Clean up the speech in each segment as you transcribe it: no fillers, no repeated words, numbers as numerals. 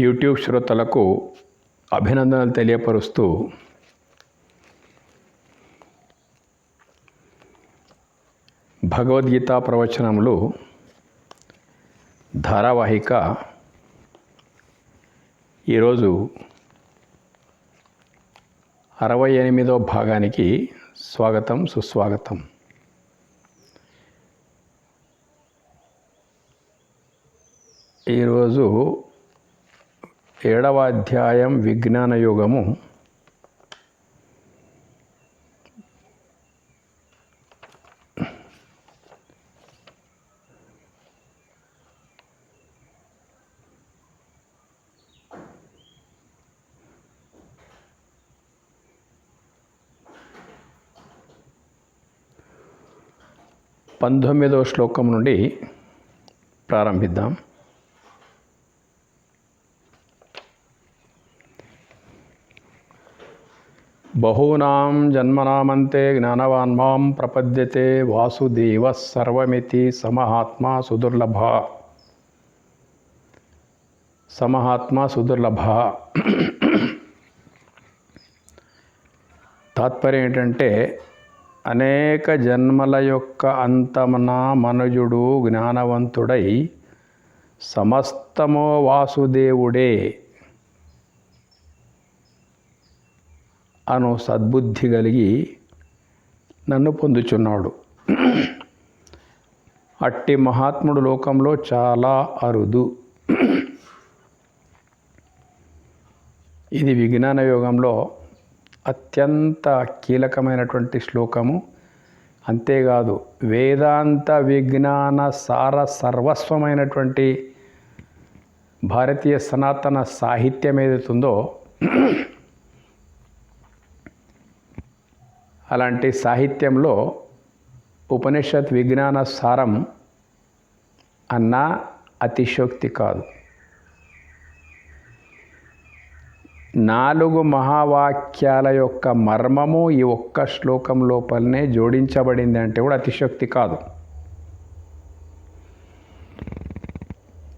YouTube శ్రోతలకు అభినందనలు తెలియపరుస్తూ భగవద్గీత ప్రవచనములు ధారావాహిక ఈరోజు 68వ భాగానికి స్వాగతం సుస్వాగతం. ఈరోజు 7వ అధ్యాయం విజ్ఞాన యోగము. పంతొమ్మిదవ శ్లోకం నుండి ప్రారంభిద్దాం. బహూనాం జన్మనామంతే జ్ఞానవాన్ మాం ప్రపద్యతే వాసుదేవః సర్వమితి సమహాత్మా సుదుర్లభ. తాత్పర్యం ఏంటంటే, అనేక జన్మల యొక్క అంతమున మనుజుడు జ్ఞానవంతుడై సమస్తమో వాసుదేవుడే అను సద్బుద్ధి కలిగి నన్ను పొందుచున్నాడు. అట్టి మహాత్ముడు లోకంలో చాలా అరుదు. ఇది విజ్ఞాన యోగంలో అత్యంత కీలకమైనటువంటి శ్లోకము. అంతేకాదు, వేదాంత విజ్ఞాన సార సర్వస్వమైనటువంటి భారతీయ సనాతన సాహిత్యం ఏదైతుందో అలాంటి సాహిత్యంలో ఉపనిషత్ విజ్ఞాన సారం అన్న అతిశయోక్తి కాదు. 4 మహావాక్యాల యొక్క మర్మము ఈ ఒక్క శ్లోకం లోపలనే జోడించబడింది అంటే కూడా అతిశయోక్తి కాదు.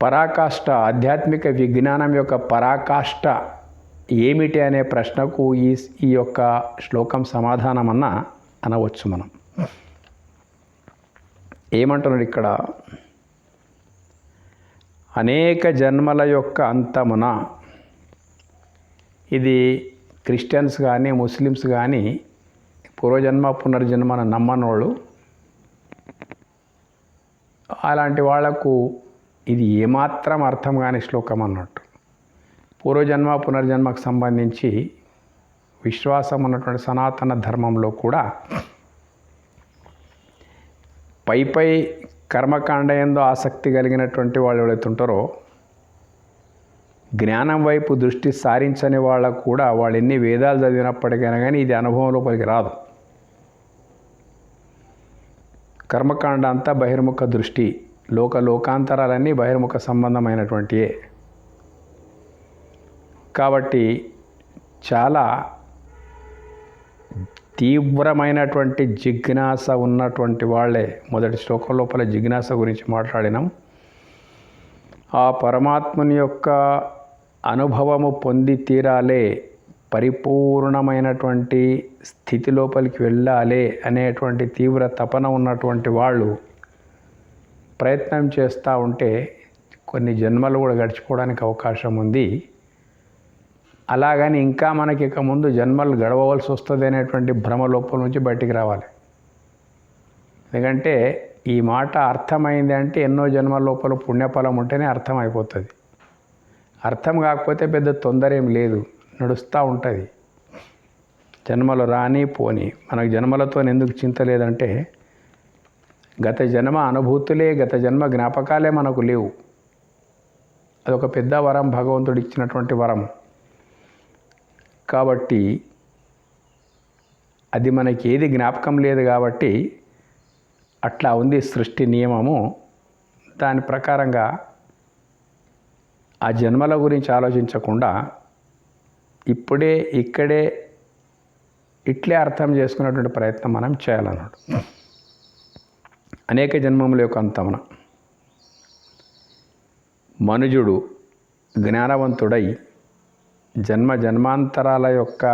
పరాకాష్ఠ, ఆధ్యాత్మిక విజ్ఞానం యొక్క పరాకాష్ఠ ఏమిటి అనే ప్రశ్నకు ఈ యొక్క శ్లోకం సమాధానం అనవచ్చు మనం. ఏమంటున్నాడు ఇక్కడ? అనేక జన్మల యొక్క అంతమున. ఇది క్రిస్టియన్స్ కానీ ముస్లిమ్స్ కానీ పూర్వజన్మ పునర్జన్మను నమ్మనోళ్ళు, అలాంటి వాళ్లకు ఇది ఏమాత్రం అర్థం కాని శ్లోకం అన్నట్టు. పూర్వజన్మ పునర్జన్మకు సంబంధించి విశ్వాసం ఉన్నటువంటి సనాతన ధర్మంలో కూడా పై కర్మకాండ యందు ఆసక్తి కలిగినటువంటి వాళ్ళు ఎవరైతే ఉంటారో, జ్ఞానం వైపు దృష్టి సారించని వాళ్ళకు కూడా వాళ్ళు ఎన్ని వేదాలు చదివినప్పటికైనా కానీ ఇది అనుభవం లోపలికి రాదు. కర్మకాండ అంతా బహిర్ముఖ దృష్టి, లోకాంతరాలన్నీ బహిర్ముఖ సంబంధమైనటువంటివే. కాబట్టి చాలా తీవ్రమైనటువంటి జిజ్ఞాస ఉన్నటువంటి వాళ్ళే. మొదటి శ్లోకం లోపల జిజ్ఞాస గురించి మాట్లాడినాం. ఆ పరమాత్మని యొక్క అనుభవము పొంది తీరాలే, పరిపూర్ణమైనటువంటి స్థితి లోపలికి వెళ్ళాలి అనేటువంటి తీవ్ర తపన ఉన్నటువంటి వాళ్ళు ప్రయత్నం చేస్తూ ఉంటే కొన్ని జన్మలు కూడా గడిచిపోవడానికి అవకాశం ఉంది. అలాగని ఇంకా మనకి ఇక ముందు జన్మలు గడవవలసి వస్తుంది అనేటువంటి భ్రమ లోపల నుంచి బయటికి రావాలి. ఎందుకంటే ఈ మాట అర్థమైంది అంటే ఎన్నో జన్మల లోపల పుణ్యఫలం ఉంటేనే అర్థం అయిపోతుంది. అర్థం కాకపోతే పెద్ద తొందర ఏం లేదు, నడుస్తూ ఉంటుంది. జన్మలు రాని పోని. మనకు జన్మలతో ఎందుకు చింత లేదంటే గత జన్మ అనుభూతులే, గత జన్మ జ్ఞాపకాలే మనకు లేవు. అదొక పెద్ద వరం, భగవంతుడు ఇచ్చినటువంటి వరం. కాబట్టి అది మనకి ఏది జ్ఞాపకం లేదు కాబట్టి అట్లా ఉంది సృష్టి నియమము. దాని ప్రకారంగా ఆ జన్మల గురించి ఆలోచించకుండా ఇప్పుడే ఇక్కడే ఇట్లే అర్థం చేసుకునేటువంటి ప్రయత్నం మనం చేయాలన్నాడు. అనేక జన్మముల యొక్క అంతమున మనుజుడు జ్ఞానవంతుడై జన్మ జన్మాంతరాల యొక్క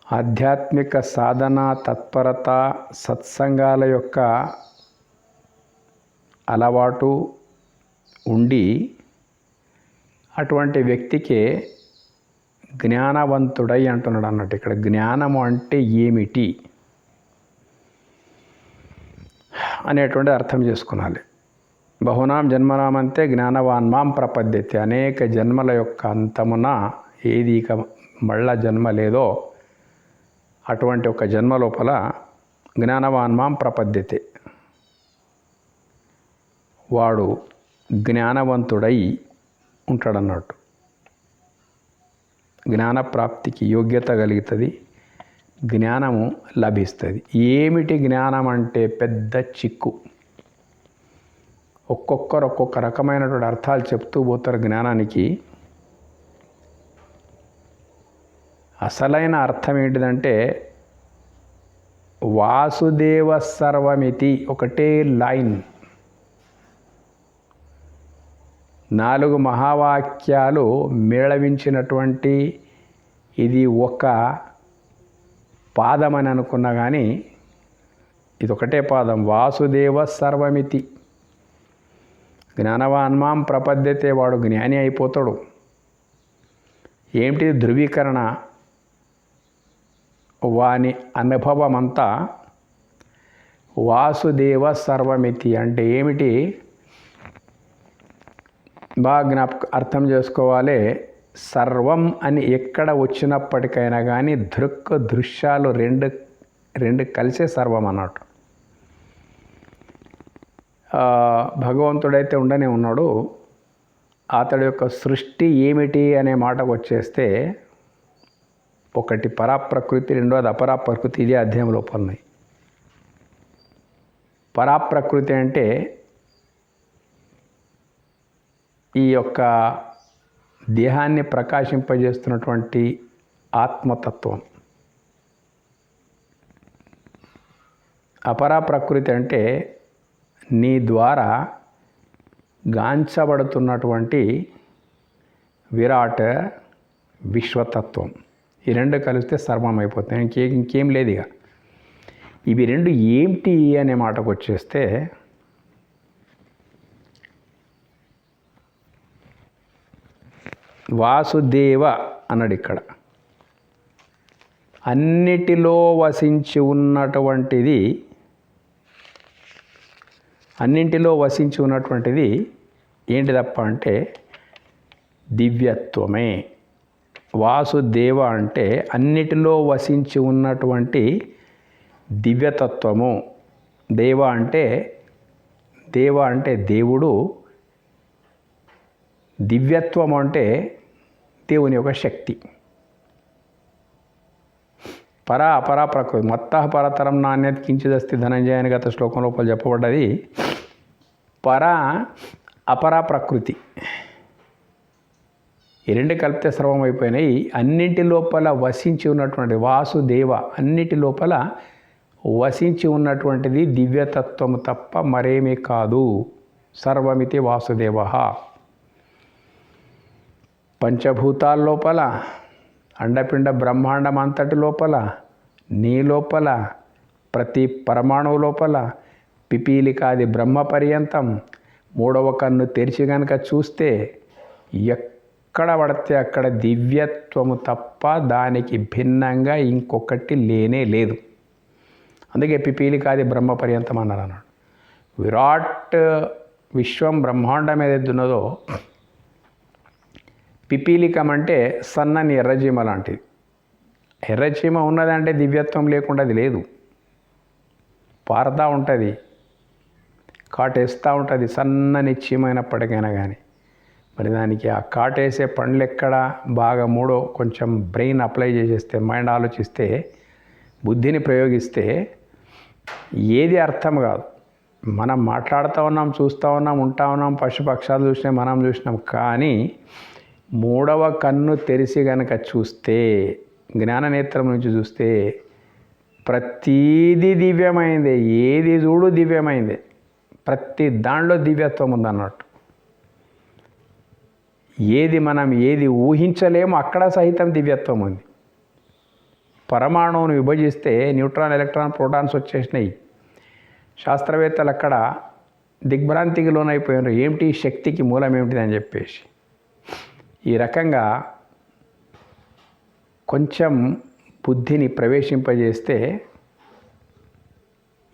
ఆధ్యాత్మిక సాధన తత్పరత సత్సంగాల యొక్క అలవాటు ఉండి అటువంటి వ్యక్తికే జ్ఞానవంతుడై అంటున్నాడు అన్నట్టు. ఇక్కడ జ్ఞానము అంటే ఏమిటి అనేటువంటి అర్థం చేసుకునాలి. బహునాం జన్మనామంతే జ్ఞానవాన్ మాం ప్రపద్యతే. అనేక జన్మల యొక్క అంతమున ఏది ఇక మళ్ళా జన్మ లేదో అటువంటి ఒక జన్మ లోపల జ్ఞానవాన్ మాం ప్రపద్యతే, వాడు జ్ఞానవంతుడై ఉంటాడన్నట్టు. జ్ఞానప్రాప్తికి యోగ్యత కలుగుతుంది, జ్ఞానము లభిస్తుంది. ఏమిటి జ్ఞానం అంటే పెద్ద చిక్కు. ఒక్కొక్కరు ఒక్కొక్క రకమైనటువంటి అర్థాలు చెప్తూ పోతారు జ్ఞానానికి. అసలైన అర్థం ఏంటిదంటే వాసుదేవ సర్వమితి, ఒకటే లైన్. 4 మహావాక్యాలు మేళవించినటువంటి ఇది ఒక పాదం అని అనుకున్నా కానీ ఇది ఒకటే పాదం. వాసుదేవ సర్వమితి. జ్ఞానవాన్ మాం ప్రపద్యతే, వాడు జ్ఞాని అయిపోతాడు. ఏమిటి ధృవీకరణ? వాని అనుభవమంతా వాసుదేవ సర్వమితి అంటే ఏమిటి? బాగా అర్థం చేసుకోవాలి. సర్వం అని ఎక్కడ వచ్చినప్పటికైనా కానీ దృశ్యాలు రెండు కలిసే సర్వం అన్నట్టు. భగవంతుడైతే ఉండనే ఉన్నాడు. అతడి యొక్క సృష్టి ఏమిటి అనే మాటకు వచ్చేస్తే ఒకటి పరాప్రకృతి, రెండోది అపరాప్రకృతి. ఇదే అధ్యాయం లోపల ఉన్నాయి. పరాప్రకృతి అంటే ఈ యొక్క దేహాన్ని ప్రకాశింపజేస్తున్నటువంటి ఆత్మతత్వం. అపరాప్రకృతి అంటే నీ ద్వారా గాంచబడుతున్నటువంటి విరాట్ విశ్వతత్వం. ఈ రెండు కలిస్తే సర్వం అయిపోతుంది. ఇంకేం లేదు ఇక. ఇవి రెండు ఏమిటి అనే మాటకు వచ్చేస్తే వాసుదేవ అన్నాడు ఇక్కడ. అన్నిటిలో వసించి ఉన్నటువంటిది ఏంటిదప్ప అంటే దివ్యత్వమే. వాసుదేవ అంటే అన్నిటిలో వసించి ఉన్నటువంటి దివ్యతత్వము. దేవ అంటే దేవుడు, దివ్యత్వం అంటే దేవుని యొక్క శక్తి. అపరా ప్రకృతి మత్తః పరతరం నాణ్యత కించిదస్తి ధనంజయ అని గత శ్లోకం లోపల చెప్పబడ్డది. అపరా ప్రకృతి ఈ రెండు కలిపితే సర్వం అయిపోయినాయి. అన్నింటి లోపల వసించి ఉన్నటువంటి వాసుదేవ, అన్నిటి లోపల వసించి ఉన్నటువంటిది దివ్యతత్వము తప్ప మరేమీ కాదు. సర్వమితి వాసుదేవ. పంచభూతాల లోపల, అండపిండ బ్రహ్మాండం అంతటి లోపల, నీ లోపల, ప్రతి పరమాణువు లోపల, పిపీలికాది బ్రహ్మ పర్యంతం, 3వ కన్ను తెరిచి కనుక చూస్తే ఎక్కడ పడితే అక్కడ దివ్యత్వము తప్ప దానికి భిన్నంగా ఇంకొకటి లేనే లేదు. అందుకే పిపీలికాది బ్రహ్మ పర్యంతం అన్నాడు. విరాట్ విశ్వం బ్రహ్మాండం ఏదైతే ఉన్నదో, పిపీలికం అంటే సన్నని ఎర్రచీమ లాంటిది. ఎర్రచీమ ఉన్నదంటే దివ్యత్వం లేకుండా అది లేదు. పారుతూ ఉంటుంది, కాటేస్తూ ఉంటుంది, సన్నని చీమైనప్పటికైనా కానీ. మరి దానికి ఆ కాటేసే పండ్లు ఎక్కడ బాగా కొంచెం బ్రెయిన్ అప్లై చేసేస్తే, మైండ్ ఆలోచిస్తే, బుద్ధిని ప్రయోగిస్తే ఏది అర్థం కాదు. మనం మాట్లాడుతూ ఉన్నాం, చూస్తూ ఉన్నాం, ఉంటా ఉన్నాం, పశుపక్షాలు చూసినాం, మనం చూసినాం. కానీ 3వ కన్ను తెరిచి కనుక చూస్తే, జ్ఞాననేత్రం నుంచి చూస్తే ప్రతీది దివ్యమైందే. ఏది చూడు దివ్యమైందే. ప్రతి దాంట్లో దివ్యత్వం ఉందన్నట్టు. మనం ఏది ఊహించలేమో అక్కడ సహితం దివ్యత్వం ఉంది. పరమాణువును విభజిస్తే న్యూట్రాన్, ఎలక్ట్రాన్, ప్రోటాన్స్ వచ్చేసినాయి. శాస్త్రవేత్తలు అక్కడ దిగ్భ్రాంతికి లోనైపోయారు. ఏమిటి శక్తికి మూలం ఏమిటిది అని చెప్పేసి. ఈ రకంగా కొంచెం బుద్ధిని ప్రవేశింపజేస్తే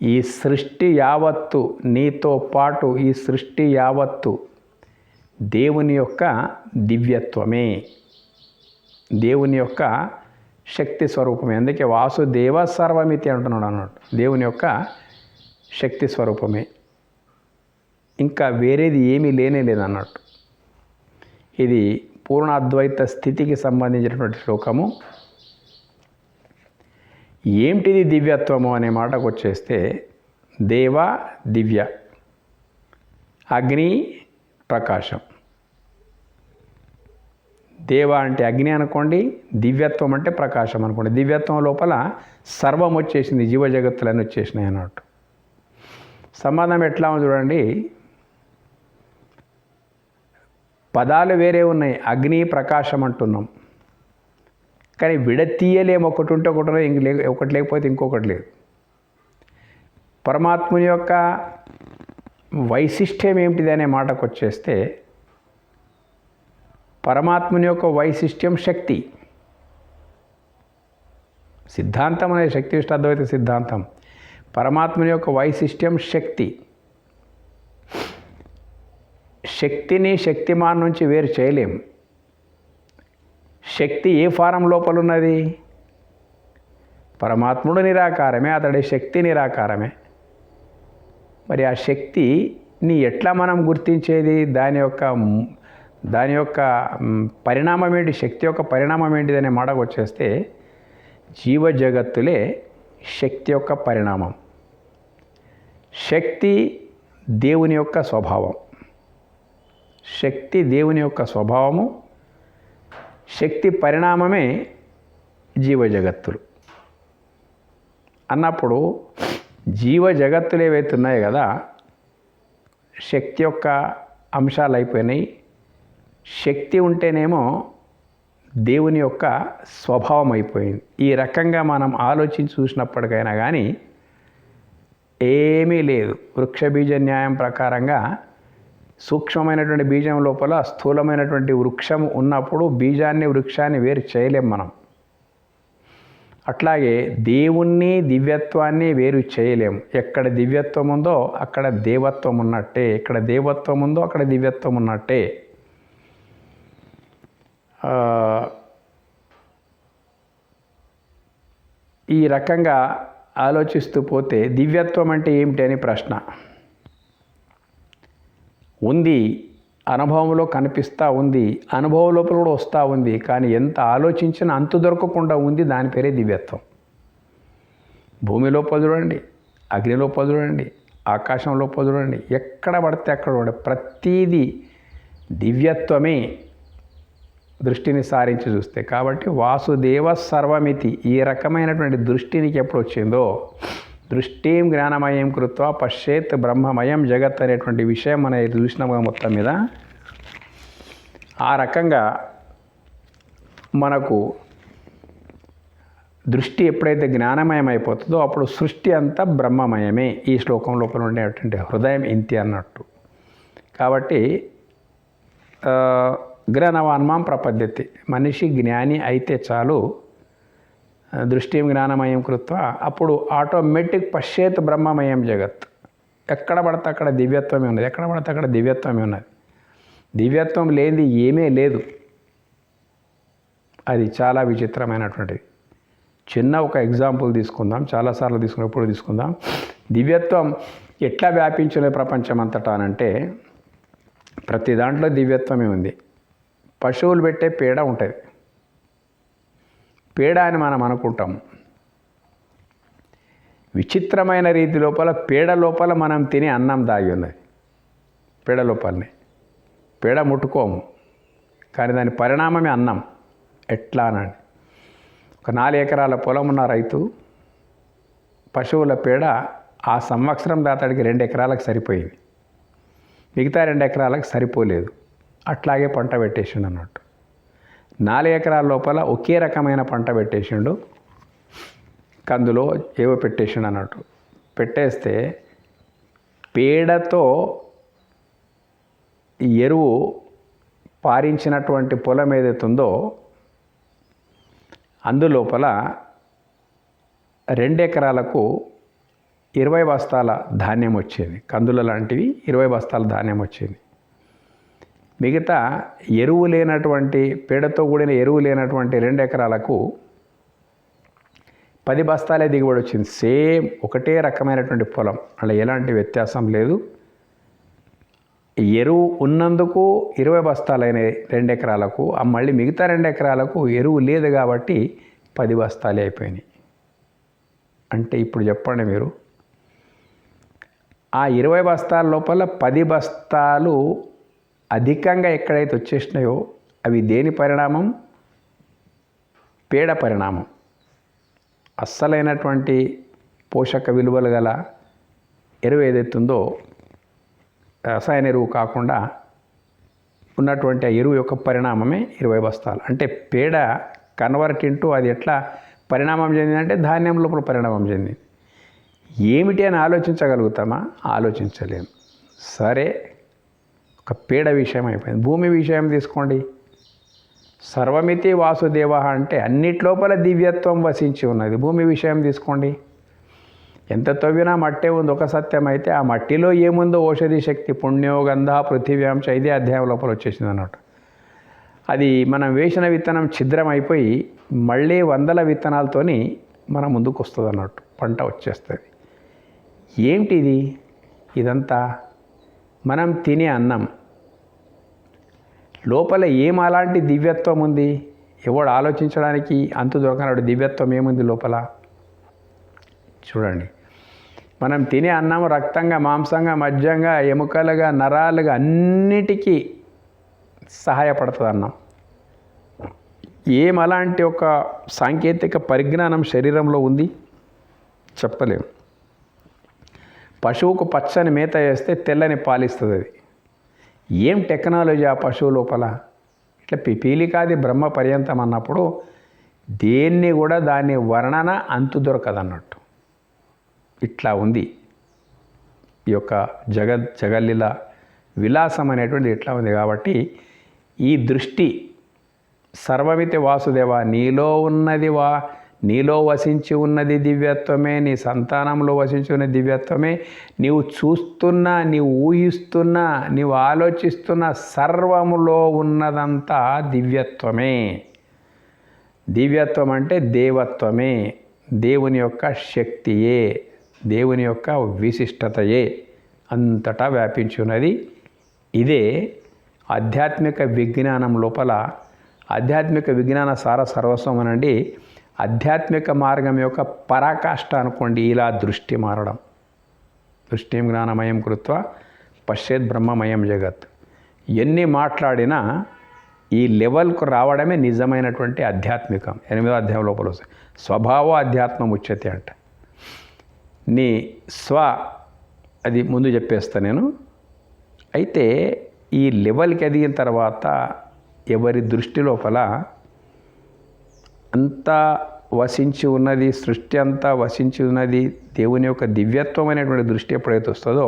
ఈ సృష్టి యావత్తు, నీతో పాటు ఈ సృష్టి యావత్తు దేవుని యొక్క దివ్యత్వమే, దేవుని యొక్క శక్తి స్వరూపమే. అందుకే వాసుదేవ సర్వమితి అంటున్నాడు అన్నట్టు. దేవుని యొక్క శక్తి స్వరూపమే, ఇంకా వేరేది ఏమీ లేనే లేదన్నట్టు. ఇది పూర్ణ అద్వైత స్థితికి సంబంధించినటువంటి శ్లోకము. ఏమిటిది దివ్యత్వము అనే మాటకు వచ్చేస్తే, దేవ దివ్య, అగ్ని ప్రకాశం. దేవ అంటే అగ్ని అనుకోండి, దివ్యత్వం అంటే ప్రకాశం అనుకోండి. దివ్యత్వం లోపల సర్వం వచ్చేసింది, జీవ జగత్తులన్నీ వచ్చేసినాయి అన్నట్టు. సంబంధం ఎట్లా ఉంది చూడండి. పదాలు వేరే ఉన్నాయి, అగ్ని ప్రకాశం అంటున్నాం, కానీ విడతీయలేము. ఒకటి ఉంటే ఒకటి లేకపోతే ఇంకొకటి లేదు. పరమాత్ముని యొక్క వైశిష్ట్యం ఏమిటిది అనే మాటకు వచ్చేస్తే, పరమాత్ముని యొక్క వైశిష్ట్యం శక్తి. సిద్ధాంతం అనేది శక్తి విశిష్ట అద్వైత సిద్ధాంతం. పరమాత్ముని యొక్క వైశిష్ట్యం శక్తి. శక్తిని శక్తిమాన్ నుంచి వేరు చేయలేం. శక్తి ఏ ఫారం లోపల ఉన్నది? పరమాత్ముడు నిరాకారమే, అతడి శక్తి నిరాకారమే. మరి ఆ శక్తిని ఎట్లా మనం గుర్తించేది? దాని యొక్క పరిణామం ఏంటి? శక్తి యొక్క పరిణామం ఏంటిది అనే మాటకు వచ్చేస్తే, జీవ జగత్తులే శక్తి యొక్క పరిణామం. శక్తి దేవుని యొక్క స్వభావం. శక్తి దేవుని యొక్క స్వభావము, శక్తి పరిణామమే జీవ జగత్తులు అన్నప్పుడు, జీవ జగత్తులు ఏవైతే ఉన్నాయో కదా, శక్తి యొక్క అంశాలు అయిపోయినాయి. శక్తి ఉంటేనేమో దేవుని యొక్క స్వభావం అయిపోయింది. ఈ రకంగా మనం ఆలోచించి చూసినప్పటికైనా కానీ ఏమీ లేదు. వృక్షబీజ న్యాయం ప్రకారంగా సూక్ష్మమైనటువంటి బీజం లోపల స్థూలమైనటువంటి వృక్షం ఉన్నప్పుడు బీజాన్ని, వృక్షాన్ని వేరు చేయలేం మనం. అట్లాగే దేవుణ్ణి, దివ్యత్వాన్ని వేరు చేయలేం. ఎక్కడ దివ్యత్వం ఉందో అక్కడ దేవత్వం ఉన్నట్టే, ఎక్కడ దేవత్వం ఉందో అక్కడ దివ్యత్వం ఉన్నట్టే. ఈ రకంగా ఆలోచిస్తూ పోతే దివ్యత్వం అంటే ఏమిటి అని ప్రశ్న ఉంది. అనుభవంలో కనిపిస్తూ ఉంది, అనుభవం లోపల కూడా వస్తూ ఉంది, కానీ ఎంత ఆలోచించినా అంతు దొరకకుండా ఉంది. దాని పేరే దివ్యత్వం. భూమి లోపల చూడండి, అగ్ని లోపల చూడండి, ఆకాశం లోపల చూడండి, ఎక్కడ పడితే అక్కడ చూడండి, ప్రతీది దివ్యత్వమే దృష్టిని సారించి చూస్తే. కాబట్టి వాసుదేవ సర్వమితి, ఈ రకమైనటువంటి దృష్టినికి ఎప్పుడు వచ్చిందో, దృష్టిం జ్ఞానమయం కృత్వ పశ్చేత్ బ్రహ్మమయం జగత్ అనేటువంటి విషయం మనం చూసినాము మొత్తం మీద. ఆ రకంగా మనకు దృష్టి ఎప్పుడైతే జ్ఞానమయం అయిపోతుందో అప్పుడు సృష్టి అంతా బ్రహ్మమయమే. ఈ శ్లోకం లోపల ఉండేటువంటి హృదయం ఇంతి అన్నట్టు. కాబట్టి జ్ఞానవాన్మాం ప్రపద్యతి, మనిషి జ్ఞాని అయితే చాలు, దృష్టిం జ్ఞానమయం కృత్వ, అప్పుడు ఆటోమేటిక్ పశ్చేత్ బ్రహ్మమయం జగత్. ఎక్కడ పడితే అక్కడ దివ్యత్వమే ఉన్నది, ఎక్కడ పడితే అక్కడ దివ్యత్వమే ఉన్నది. దివ్యత్వం లేనిది ఏమీ లేదు. అది చాలా విచిత్రమైనటువంటిది. చిన్న ఒక ఎగ్జాంపుల్ తీసుకుందాం, చాలాసార్లు తీసుకున్నప్పుడు తీసుకుందాం. దివ్యత్వం ఎట్లా వ్యాపించినది ప్రపంచం అంతటా అనంటే, ప్రతి దాంట్లో దివ్యత్వమే ఉంది. పశువులు పెట్టే పేడ ఉంటుంది, పేడ అని మనం అనుకుంటాం. విచిత్రమైన రీతి లోపల పేడ లోపల మనం తినే అన్నం దాగి ఉన్నది. పేడ లోపలనే, పేడ ముట్టుకోము కానీ దాని పరిణామమే అన్నం. ఎట్లా అనండి, ఒక 4 ఎకరాల పొలం ఉన్న రైతు పశువుల పేడ ఆ సంవత్సరం దాతడికి 2 ఎకరాలకు సరిపోయింది, మిగతా 2 ఎకరాలకు సరిపోలేదు. అట్లాగే పంట పెట్టేసిండు అన్నట్టు. 4 ఎకరాల లోపల ఒకే రకమైన పంట పెట్టేసిండు, కందులో ఏవో పెట్టేసిండు అన్నట్టు. పెట్టేస్తే పేడతో ఎరువు పారించినటువంటి పొలం ఏదైతుందో అందులోపల 2 ఎకరాలకు 20 బస్తాల ధాన్యం వచ్చేది. కందుల లాంటివి 20 బస్తాల ధాన్యం వచ్చేది. మిగతా ఎరువు లేనటువంటి, పేడతో కూడిన ఎరువు లేనటువంటి 2 ఎకరాలకు 10 బస్తాలే దిగుబడి వచ్చింది. సేమ్ ఒకటే రకమైనటువంటి పొలం, అలా ఎలాంటి వ్యత్యాసం లేదు. ఎరువు ఉన్నందుకు 20 బస్తాలైనాయి 2 ఎకరాలకు, మళ్ళీ మిగతా 2 ఎకరాలకు ఎరువు లేదు కాబట్టి 10 బస్తాలే అయిపోయినాయి. అంటే ఇప్పుడు చెప్పండి మీరు, ఆ 20 బస్తాల లోపల 10 బస్తాలు అధికంగా ఎక్కడైతే వచ్చేసినాయో అవి దేని పరిణామం? పేడ పరిణామం. అస్సలైనటువంటి పోషక విలువలు గల ఎరువు ఏదైతుందో, రసాయన ఎరువు కాకుండా ఉన్నటువంటి ఆ ఎరువు యొక్క పరిణామమే 20 బస్తాలు. అంటే పేడ కన్వర్ట్ ఇంటూ అది ఎట్లా పరిణామం చెందిందంటే ధాన్యం లోపల పరిణామం చెందింది. ఏమిటి అని ఆలోచించగలుగుతామా? ఆలోచించలేము. సరే, ఒక పేడ విషయం అయిపోయింది. భూమి విషయం తీసుకోండి. సర్వమితి వాసుదేవ అంటే అన్నిట్లోపల దివ్యత్వం వసించి ఉన్నది. భూమి విషయం తీసుకోండి. ఎంత తవ్వినా మట్టే ఉంది, ఒక సత్యం అయితే ఆ మట్టిలో ఏముందో ఓషధి శక్తి, పుణ్యో గంధ పృథివ్యాంశ, ఇదే అధ్యాయం లోపల వచ్చేసింది అన్నట్టు. అది మనం వేసిన విత్తనం ఛిద్రం అయిపోయి మళ్ళీ 100 విత్తనాలతోని మన ముందుకు వస్తుంది అన్నట్టు, పంట వచ్చేస్తుంది. ఏమిటిది? ఇదంతా మనం తినే అన్నం లోపల అలాంటి దివ్యత్వం ఉంది? ఎవడు ఆలోచించడానికి అంతు దొరకనాడు. దివ్యత్వం ఏముంది లోపల? చూడండి, మనం తినే అన్నం రక్తంగా, మాంసంగా, మజ్జంగా, ఎముకలుగా, నరాలుగా అన్నిటికీ సహాయపడుతుంది అన్నం. అలాంటి ఒక సాంకేతిక పరిజ్ఞానం శరీరంలో ఉంది? చెప్పలేము. పశువుకు పచ్చని మేత వేస్తే తెల్లని పాలిస్తుంది అది. ఏం టెక్నాలజీ ఆ పశువు లోపల! ఇట్లా పిపీలికాది బ్రహ్మ పర్యంతం అన్నప్పుడు దేన్ని కూడా దాని వర్ణన అంతు దొరకదన్నట్టు. ఇట్లా ఉంది ఈ యొక్క జగల్లీల విలాసం అనేటువంటిది ఇట్లా ఉంది. కాబట్టి ఈ దృష్టి సర్వమితి వాసుదేవ, నీలో వసించి ఉన్నది దివ్యత్వమే, నీ సంతానంలో వసించి ఉన్న దివ్యత్వమే, నీవు చూస్తున్నా, నీవు ఊహిస్తున్నా, నీవు ఆలోచిస్తున్న సర్వములో ఉన్నదంతా దివ్యత్వమే. దివ్యత్వం అంటే దేవత్వమే, దేవుని యొక్క శక్తియే, దేవుని యొక్క విశిష్టతయే అంతటా వ్యాపించి ఉన్నది. ఇదే ఆధ్యాత్మిక విజ్ఞానం లోపల, ఆధ్యాత్మిక విజ్ఞాన సార సర్వస్వం అనండి. ఆధ్యాత్మిక మార్గం యొక్క పరాకాష్ఠ అనుకోండి. ఇలా దృష్టి మారడం. దృష్టిం జ్ఞానమయం కృత్వ పశ్చేత్ బ్రహ్మమయం జగత్. ఎన్ని మాట్లాడినా ఈ లెవెల్కు రావడమే నిజమైనటువంటి ఆధ్యాత్మికం. 8వ అధ్యాయం లోపల వస్తుంది. స్వభావ అధ్యాత్మం ఉచ్యతే అంట. నీ అది ముందు చెప్పేస్తా నేను. అయితే ఈ లెవెల్కి ఎదిగిన తర్వాత ఎవరి దృష్టి లోపల అంతా వసించి ఉన్నది, సృష్టి అంతా వసించి ఉన్నది, దేవుని యొక్క దివ్యత్వం అనేటువంటి దృష్టి ఎప్పుడైతే వస్తుందో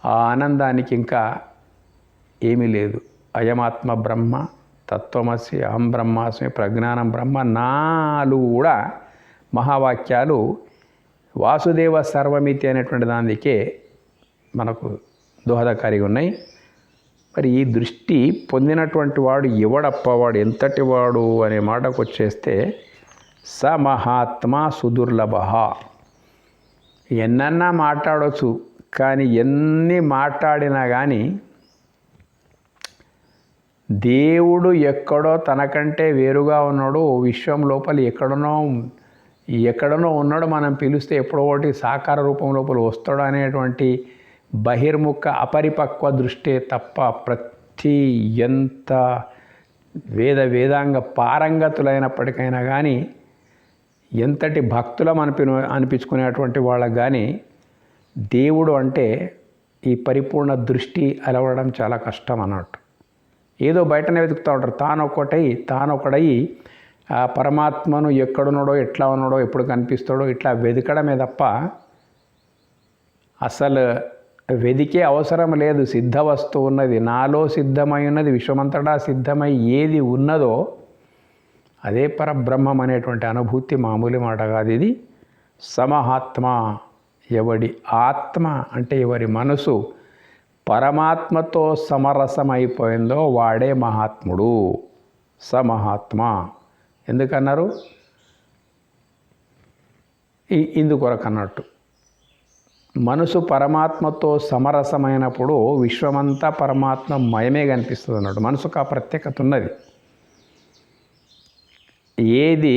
ఆ ఆనందానికి ఇంకా ఏమీ లేదు. అయమాత్మ బ్రహ్మ, తత్వమసి, అహం బ్రహ్మాస్మి, ప్రజ్ఞానం బ్రహ్మ, 4 కూడా మహావాక్యాలు వాసుదేవ సర్వమితి అనేటువంటి దానికే మనకు దోహదకారిగా ఉన్నాయి. మరి ఈ దృష్టి పొందినటువంటి వాడు ఎవడప్పవాడు, ఎంతటి వాడు అనే మాటకు వచ్చేస్తే స మహాత్మా సుదుర్లభ. ఎన్నన్నా మాట్లాడవచ్చు, కానీ ఎన్ని మాట్లాడినా కానీ దేవుడు ఎక్కడో తనకంటే వేరుగా ఉన్నాడు, విశ్వం లోపల ఎక్కడనో ఉన్నాడు. మనం పిలిస్తే ఎప్పుడో ఒకటి సాకార రూపం లోపల వస్తాడు అనేటువంటి బహిర్ముఖ అపరిపక్వ దృష్టే తప్ప ఎంత వేదాంగ పారంగతులైనప్పటికైనా కానీ, ఎంతటి భక్తులం అనిపించుకునేటువంటి వాళ్ళకు కానీ దేవుడు అంటే ఈ పరిపూర్ణ దృష్టి అలవడం చాలా కష్టం అన్నట్టు. ఏదో బయటనే వెతుకుతూ ఉంటారు. తానొకడై ఆ పరమాత్మను ఎక్కడున్నాడో, ఎట్లా ఉన్నాడో, ఎప్పుడు కనిపిస్తాడో ఇట్లా వెతకడమే తప్ప అసలు వెదికే అవసరం లేదు. సిద్ధ వస్తువు ఉన్నది, నాలో సిద్ధమై ఉన్నది, విశ్వమంతటా సిద్ధమై ఏది ఉన్నదో అదే పరబ్రహ్మం అనేటువంటి అనుభూతి మామూలు మాట కాదు. ఇది సమహాత్మ. ఎవడి ఆత్మ అంటే ఎవరి మనసు పరమాత్మతో సమరసమైపోయిందో వాడే మహాత్ముడు, సమహాత్మ. ఎందుకన్నారు? ఇందుకొరకు అన్నట్టు మనసు పరమాత్మతో సమరసమైనప్పుడు విశ్వమంతా పరమాత్మ మయమే కనిపిస్తుంది అన్నట్టు. మనసుకు ఆ ప్రత్యేకత ఉన్నది. ఏది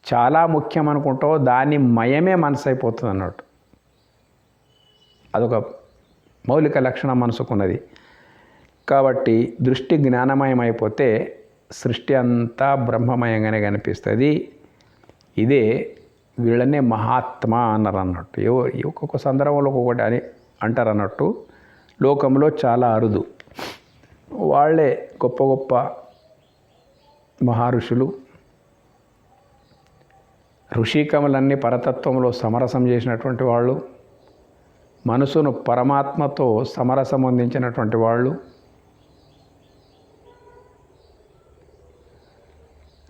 చాలా ముఖ్యం అనుకుంటావో దాని మయమే మనసు అయిపోతుంది అన్నట్టు. అదొక మౌలిక లక్షణం మనసుకున్నది. కాబట్టి దృష్టి జ్ఞానమయం అయిపోతే సృష్టి అంతా బ్రహ్మమయంగానే కనిపిస్తుంది. ఇదే వీళ్ళనే మహాత్మ అన్నారు అన్నట్టు. ఒక్కొక్క సందర్భంలో ఒక్కొక్కటి అని అంటారు అన్నట్టు. లోకంలో చాలా అరుదు. వాళ్ళే గొప్ప గొప్ప మహర్షులు, ఋషికములన్నీ పరతత్వంలో సమరసం చేసినటువంటి వాళ్ళు, మనసును పరమాత్మతో సమరసం అందించినటువంటి వాళ్ళు,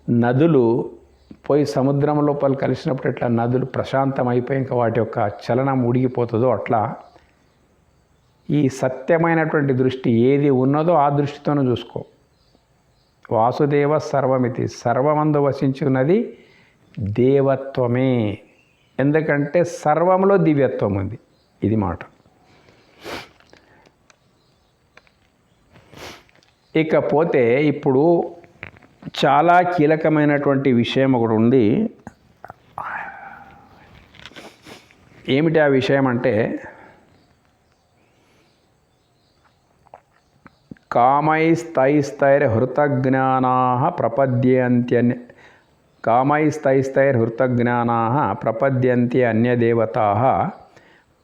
నదులు పోయి సముద్రం లోపల కలిసినప్పుడు ఎట్లా నదులు ప్రశాంతమైపోయి ఇంకా వాటి యొక్క చలనం ఉడిగిపోతుందో అట్లా ఈ సత్యమైనటువంటి దృష్టి ఏది ఉన్నదో ఆ దృష్టితోనూ చూసుకో. వాసుదేవ సర్వమితి, సర్వమందు వసించి ఉన్నది దేవత్వమే. ఎందుకంటే సర్వంలో దివ్యత్వం ఉంది. ఇది మాట. ఇకపోతే ఇప్పుడు చాలా కీలకమైనటువంటి విషయం ఒకటి ఉంది. ఏమిటి ఆ విషయం అంటే, కామైస్తైస్తైర్హృతజ్ఞానాః ప్రపద్యంతి అన్యదేవతాః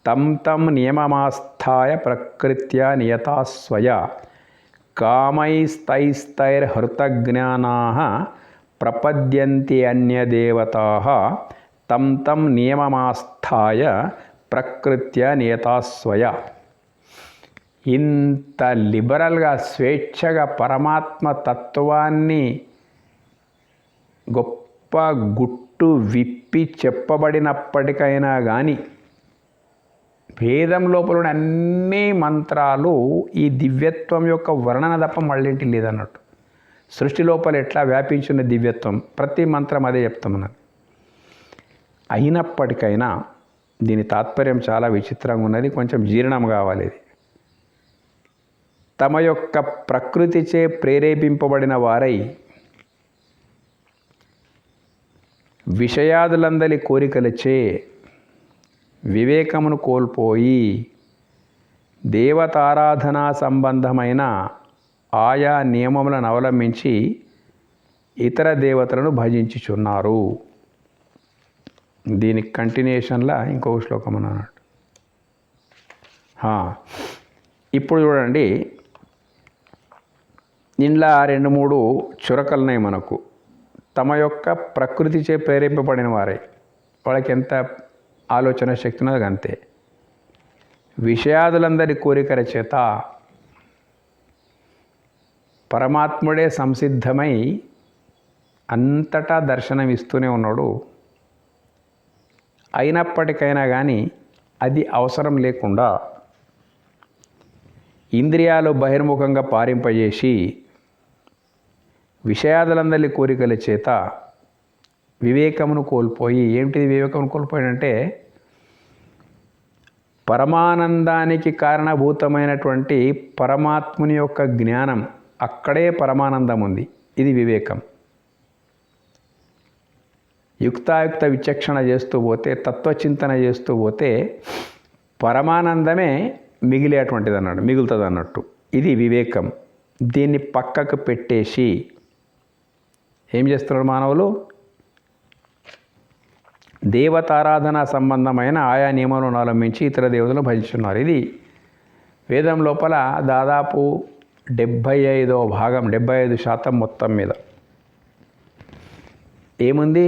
తం తం నియమమాస్థాయ ప్రకృత్యా నియతా స్వయా. కామైస్తైస్తైర్హృతజ్ఞానాః ప్రపద్యంతి అన్యదేవతాః తం తం నియమమాస్థాయ ప్రకృత్యా నియతా స్వయా. ఇంత లిబరల్గా స్వేచ్ఛగా పరమాత్మ తత్వాన్ని గొప్ప గుట్టు విప్పి చెప్పబడినప్పటికైనా కానీ వేదం లోపల అన్ని మంత్రాలు ఈ దివ్యత్వం యొక్క వర్ణన తప్ప మళ్ళేంటి లేదన్నట్టు. సృష్టి లోపల ఎట్లా వ్యాపించిన దివ్యత్వం ప్రతి మంత్రం అదే చెప్తామన్నది. అయినప్పటికైనా దీని తాత్పర్యం చాలా విచిత్రంగా ఉన్నది. కొంచెం జీర్ణం కావాలి. ఇది తమ యొక్క ప్రకృతిచే ప్రేరేపింపబడిన వారై విషయాదులందలి కోరికలచే వివేకమును కోల్పోయి దేవతారాధనా సంబంధమైన ఆయా నియమములను అవలంబించి ఇతర దేవతలను భజించుచున్నారు. దీనికి కంటిన్యూషన్లా ఇంకో శ్లోకం అన్నాడు. ఇప్పుడు చూడండి, ఇంట్లో 2-3 చురకలున్నాయి మనకు. తమ యొక్క ప్రకృతిచే ప్రేరేపింపబడిన వారై, వాళ్ళకి ఎంత ఆలోచన శక్తి ఉన్నది అంతే. విషయాదులందరి కోరికల చేత పరమాత్ముడే సంసిద్ధమై అంతటా దర్శనమిస్తూనే ఉన్నాడు. అయినప్పటికైనా కానీ అది అవసరం లేకుండా ఇంద్రియాలు బహిర్ముఖంగా పారింపజేసి విషయాదులందరి కోరికల చేత వివేకమును కోల్పోయి, ఏమిటిది వివేకమును కోల్పోయాడంటే పరమానందానికి కారణభూతమైనటువంటి పరమాత్ముని యొక్క జ్ఞానం, అక్కడే పరమానందం ఉంది. ఇది వివేకం. యుక్తాయుక్త విచక్షణ చేస్తూ పోతే, తత్వచింతన చేస్తూ పోతే పరమానందమే మిగులుతుంది అన్నట్టు. ఇది వివేకం. దీన్ని పక్కకు పెట్టేసి ఏం చేస్తున్నారు మానవులు? దేవతారాధన సంబంధమైన ఆయా నియమాలను అవలంబించి ఇతర దేవతలను భజిస్తున్నారు. ఇది వేదం లోపల దాదాపు 75వ భాగం 75% మొత్తం మీద ఏముంది?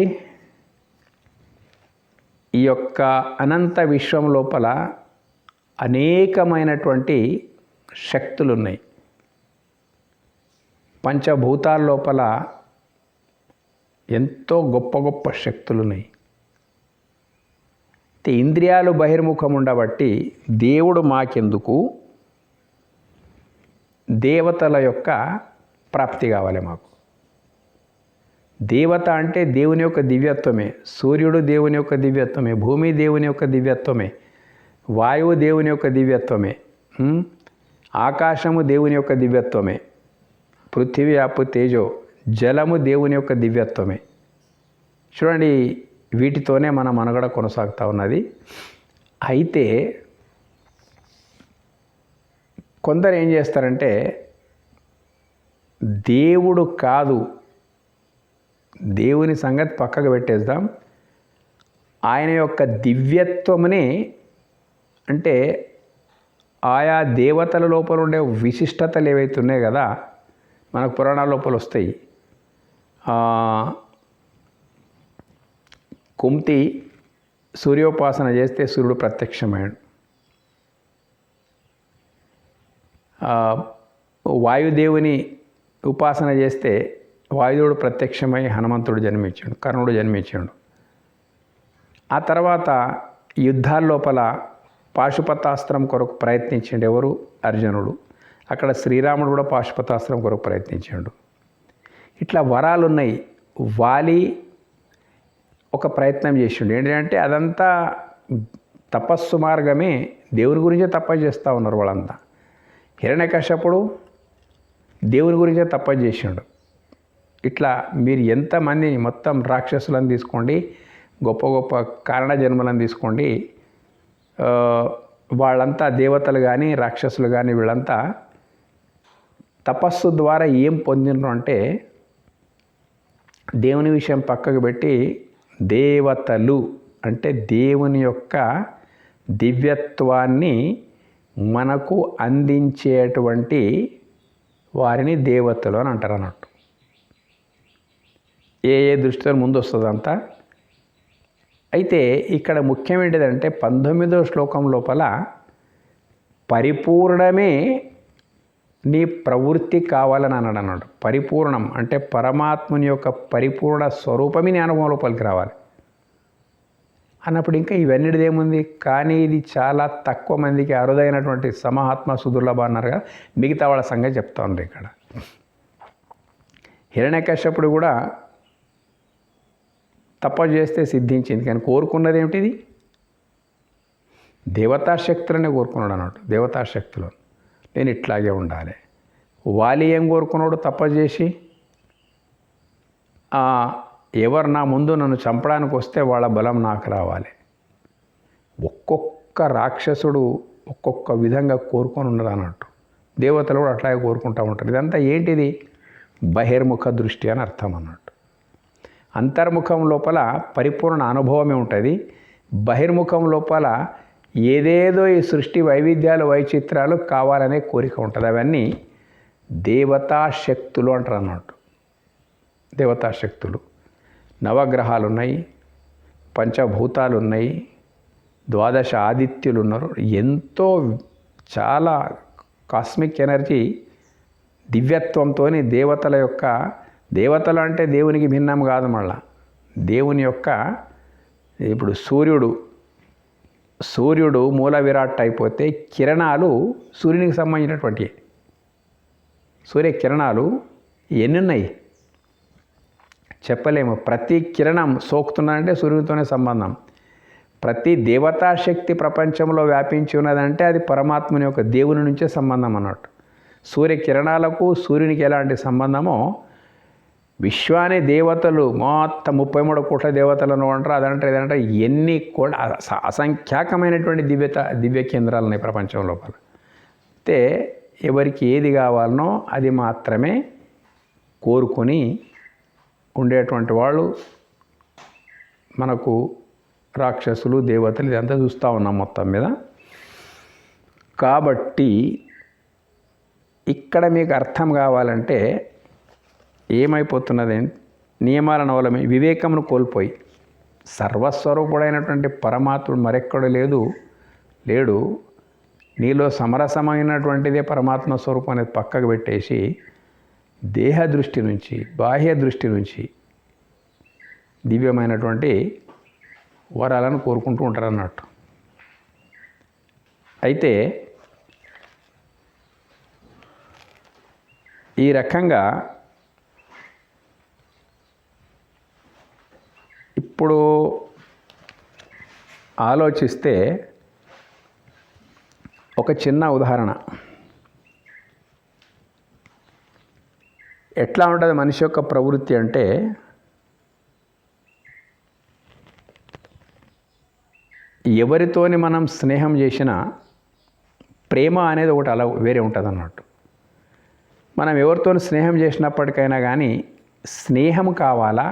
ఈ యొక్క అనంత విశ్వం లోపల అనేకమైనటువంటి శక్తులు ఉన్నాయి. పంచభూతాల లోపల ఎంతో గొప్ప గొప్ప శక్తులు ఉన్నాయి. ఇంద్రియాలు బహిర్ముఖం ఉండబట్టి దేవుడు మాకెందుకు, దేవతల యొక్క ప్రాప్తి కావాలి మాకు. దేవత అంటే దేవుని యొక్క దివ్యత్వమే. సూర్యుడు దేవుని యొక్క దివ్యత్వమే, భూమి దేవుని యొక్క దివ్యత్వమే, వాయువు దేవుని యొక్క దివ్యత్వమే, ఆకాశము దేవుని యొక్క దివ్యత్వమే, పృథివీ అప్పు తేజో జలము దేవుని యొక్క దివ్యత్వమే. చూడండి, వీటితోనే మన మనుగడ కొనసాగుతూ ఉన్నది. అయితే కొందరు ఏం చేస్తారంటే దేవుడు కాదు, దేవుని సంగతి పక్కకు పెట్టేద్దాం, ఆయన యొక్క దివ్యత్వముని అంటే ఆయా దేవతల లోపల ఉండే విశిష్టతలు ఏవైతే ఉన్నాయో కదా, మనకు పురాణాల లోపల వస్తాయి. కుంతి సూర్యోపాసన చేస్తే సూర్యుడు ప్రత్యక్షమయ్యాడు. వాయుదేవుని ఉపాసన చేస్తే వాయుదేవుడు ప్రత్యక్షమై హనుమంతుడు జన్మించాడు, కర్ణుడు జన్మించాడు. ఆ తర్వాత యుద్ధాల లోపల పాశుపతాస్త్రం కొరకు ప్రయత్నించాడు ఎవరు? అర్జునుడు. అక్కడ శ్రీరాముడు కూడా పాశుపతాస్త్రం కొరకు ప్రయత్నించాడు. ఇట్లా వరాలు ఉన్నాయి. వాలి ఒక ప్రయత్నం చేసిండు. ఏంటంటే అదంతా తపస్సు మార్గమే, దేవుని గురించే తపస్సు చేస్తూ ఉన్నారు వాళ్ళంతా. హిరణ్యకశ్యపుడు దేవుని గురించే తపస్సు చేసిండు. ఇట్లా మీరు ఎంతమందిని మొత్తం రాక్షసులను తీసుకోండి, గొప్ప గొప్ప కారణ జన్మలను తీసుకోండి, వాళ్ళంతా దేవతలు కానీ రాక్షసులు కానీ వీళ్ళంతా తపస్సు ద్వారా ఏం పొందినరు అంటే దేవుని విషయం పక్కకు పెట్టి దేవతలు అంటే దేవుని యొక్క దివ్యత్వాన్ని మనకు అందించేటువంటి వారిని దేవతలు అని అంటారు అన్నట్టు. ఏ దృష్టితో ముందు వస్తుందంతా. అయితే ఇక్కడ ముఖ్యం ఏంటిదంటే 19వ శ్లోకం లోపల పరిపూర్ణమే నీ ప్రవృత్తి కావాలని అన్నాడు. పరిపూర్ణం అంటే పరమాత్ముని యొక్క పరిపూర్ణ స్వరూపమే నీ అనుభవం లోపలికి రావాలి అన్నప్పుడు ఇంకా ఇవన్నిటిది ఏముంది. కానీ ఇది చాలా తక్కువ మందికి అరుదైనటువంటి సమహాత్మ సుదుర్లభ అన్నారు కదా, మిగతా వాళ్ళ సంగతి చెప్తా ఉన్నారు ఇక్కడ. హిరణ్యకశ్యపుడు కూడా తపస్సు చేస్తే సిద్ధించింది, కానీ కోరుకున్నది ఏమిటిది? దేవతాశక్తులనే కోరుకున్నాడు అన్నట్టు. దేవతాశక్తులు నేను ఇట్లాగే ఉండాలి. వాలి ఏం కోరుకున్నాడు? తపస్సు చేసి ఎవరు నా ముందు నన్ను చంపడానికి వస్తే వాళ్ళ బలం నాకు రావాలి. ఒక్కొక్క రాక్షసుడు ఒక్కొక్క విధంగా కోరుకొని ఉండదు అన్నట్టు. దేవతలు కూడా అట్లాగే కోరుకుంటూ ఉంటారు. ఇదంతా ఏంటిది? బహిర్ముఖ దృష్టి అని అర్థం అన్నట్టు. అంతర్ముఖం లోపల పరిపూర్ణ అనుభవమే ఉంటుంది. బహిర్ముఖం లోపల ఏదేదో ఈ సృష్టి వైవిధ్యాలు వైచిత్రాలు కావాలనే కోరిక ఉంటుంది. అవన్నీ దేవతాశక్తులు అంటారు అన్నట్టు. దేవతాశక్తులు. నవగ్రహాలు ఉన్నాయి, పంచభూతాలు ఉన్నాయి, 12 ఆదిత్యులు ఉన్నారు. ఎంతో చాలా కాస్మిక్ ఎనర్జీ దివ్యత్వంతో దేవతల యొక్క, దేవతలు అంటే దేవునికి భిన్నం కాదు. మళ్ళా దేవుని యొక్క ఇప్పుడు సూర్యుడు మూల విరాట్ అయిపోతే కిరణాలు సూర్యునికి సంబంధించినటువంటి సూర్యకిరణాలు ఎన్నున్నాయి చెప్పలేము. ప్రతి కిరణం సోకుతున్నదంటే సూర్యునితోనే సంబంధం. ప్రతి దేవతాశక్తి ప్రపంచంలో వ్యాపించి ఉన్నదంటే అది పరమాత్మని యొక్క దేవుని నుంచే సంబంధం అన్నట్టు. సూర్యకిరణాలకు సూర్యునికి ఎలాంటి సంబంధమో విశ్వాన్ని దేవతలు మొత్తం 33 కోట్ల దేవతలను అంటారు. అదంటే ఏదంటే ఎన్ని అసంఖ్యాకమైనటువంటి దివ్య కేంద్రాలు ఉన్నాయి ప్రపంచం లోపల. అయితే ఎవరికి ఏది కావాలనో అది మాత్రమే కోరుకొని ఉండేటువంటి వాళ్ళు మనకు రాక్షసులు, దేవతలు ఇదంతా చూస్తూ ఉన్నాం మొత్తం మీద. కాబట్టి ఇక్కడ మీకు అర్థం కావాలంటే ఏమైపోతున్నది, నియమాలను అవలంబి వివేకమును కోల్పోయి సర్వస్వరూపుడైనటువంటి పరమాత్ముడు మరెక్కడు లేడు, నీలో సమరసమైనటువంటిదే పరమాత్మ స్వరూపం అనేది పక్కకు పెట్టేసి దేహ దృష్టి నుంచి బాహ్య దృష్టి నుంచి దివ్యమైనటువంటి వరాలను కోరుకుంటూ ఉంటారు అన్నట్టు. అయితే ఈ రకంగా ఇప్పుడు ఆలోచిస్తే ఒక చిన్న ఉదాహరణ, ఎట్లా ఉంటుంది మనిషి యొక్క ప్రవృత్తి అంటే, ఎవరితోని మనం స్నేహం చేసినా ప్రేమ అనేది ఒకటి అలా వేరే ఉంటుంది అన్నట్టు. మనం ఎవరితో స్నేహం చేసినప్పటికైనా కానీ స్నేహం కావాలా,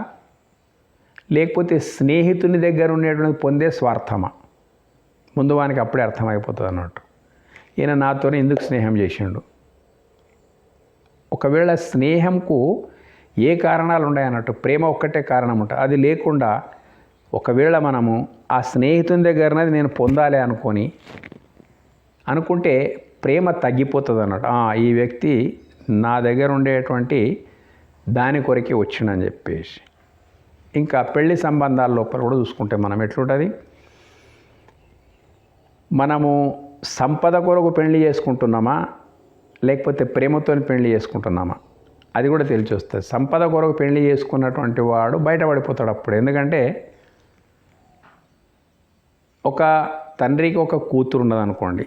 లేకపోతే స్నేహితుని దగ్గర ఉండేటువంటి పొందే స్వార్థమా, ముందు వానికి అప్పుడే అర్థమైపోతుంది అన్నట్టు. ఈయన నాతో ఎందుకు స్నేహం చేసిండు. ఒకవేళ స్నేహంకు ఏ కారణాలు ఉన్నాయన్నట్టు, ప్రేమ ఒక్కటే కారణం ఉంటుంది. అది లేకుండా ఒకవేళ మనము ఆ స్నేహితుని దగ్గరనది నేను పొందాలి అనుకుంటే ప్రేమ తగ్గిపోతుంది అన్నట్టు. ఈ వ్యక్తి నా దగ్గర ఉండేటువంటి దాని కొరకే వచ్చిండని చెప్పేసి. ఇంకా పెళ్లి సంబంధాల లోపల కూడా చూసుకుంటే మనం ఎట్లుంటుంది, మనము సంపద కొరకు పెళ్లి చేసుకుంటున్నామా లేకపోతే ప్రేమతో పెళ్లి చేసుకుంటున్నామా అది కూడా తెలిసి వస్తుంది. సంపద కొరకు పెళ్లి చేసుకున్నటువంటి వాడు బయటపడిపోతాడు అప్పుడు. ఎందుకంటే ఒక తండ్రికి ఒక కూతురు ఉన్నదనుకోండి,